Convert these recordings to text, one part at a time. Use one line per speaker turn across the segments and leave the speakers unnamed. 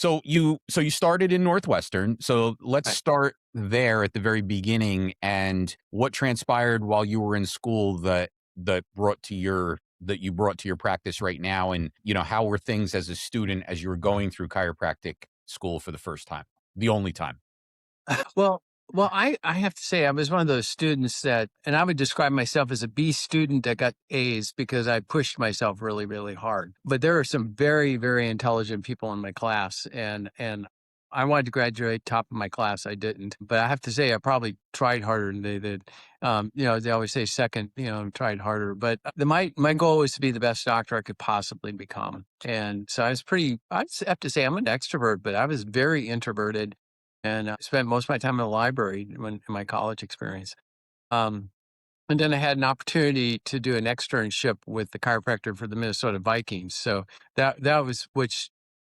So you started in Northwestern. So let's
Right.
start there at the very beginning and what transpired while you were in school that you brought to your practice right now, and how were things as a student as you were going through chiropractic school for the first time, the only time?
Well, I have to say I was one of those students that, and I would describe myself as a B student that got A's because I pushed myself really, really hard. But there are some very, very intelligent people in my class, and I wanted to graduate top of my class. I didn't, but I have to say I probably tried harder than they did. They always say second, tried harder. But my goal was to be the best doctor I could possibly become, and so I was pretty. I have to say I'm an extrovert, but I was very introverted and spent most of my time in the library in my college experience. Um, and then I had an opportunity to do an externship with the chiropractor for the Minnesota Vikings. So that was which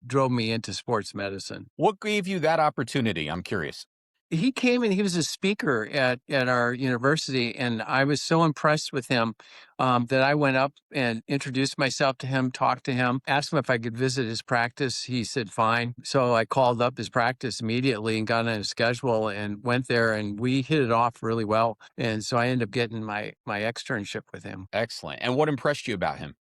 drove me into sports medicine.
What gave you that opportunity? I'm curious.
He came and he was a speaker at our university, and I was so impressed with him that I went up and introduced myself to him, talked to him, asked him if I could visit his practice. He said fine. So I called up his practice immediately and got on his schedule and went there, and we hit it off really well. And so I ended up getting my externship with him.
Excellent. And what impressed you about him?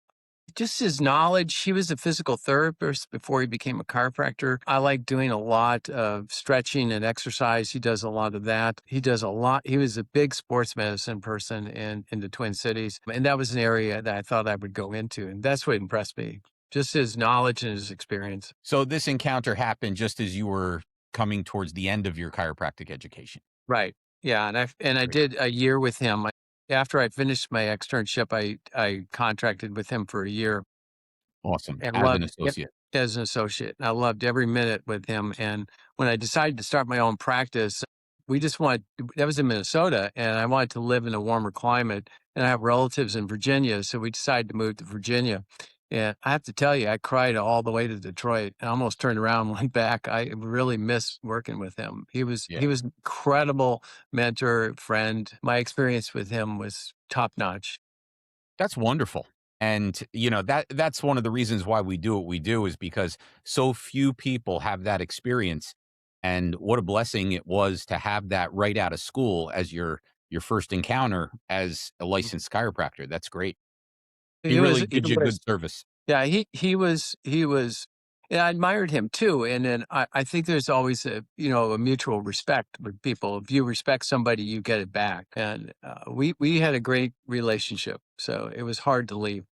Just his knowledge. He was a physical therapist before he became a chiropractor. I like doing a lot of stretching and exercise. He does a lot of that. He does a lot. He was a big sports medicine person in the Twin Cities. And that was an area that I thought I would go into. And that's what impressed me. Just his knowledge and his experience.
So this encounter happened just as you were coming towards the end of your chiropractic education.
Right. Yeah. And I
Great.
did a year with him. After I finished my externship, I contracted with him for a year
Awesome.
and
As an
loved yep,
associate.
as an associate. I loved every minute with him, and when I decided to start my own practice, we just wanted that was in Minnesota, and I wanted to live in a warmer climate, and I have relatives in Virginia, so we decided to move to Virginia, and I have to tell you, I cried all the way to Detroit. I almost turned around and went back. I really miss working with him. He
Yeah.
was incredible mentor, friend. My experience with him was top notch.
That's wonderful. And that's one of the reasons why we do what we do, is because so few people have that experience. And what a blessing it was to have that right out of school as your first encounter as a licensed chiropractor. That's great. He really
It
did you good
was
service.
Yeah, he was and I admired him too, and then I think there's always a mutual respect with people. If you respect somebody, you get it back, and we had a great relationship, so it was hard to leave.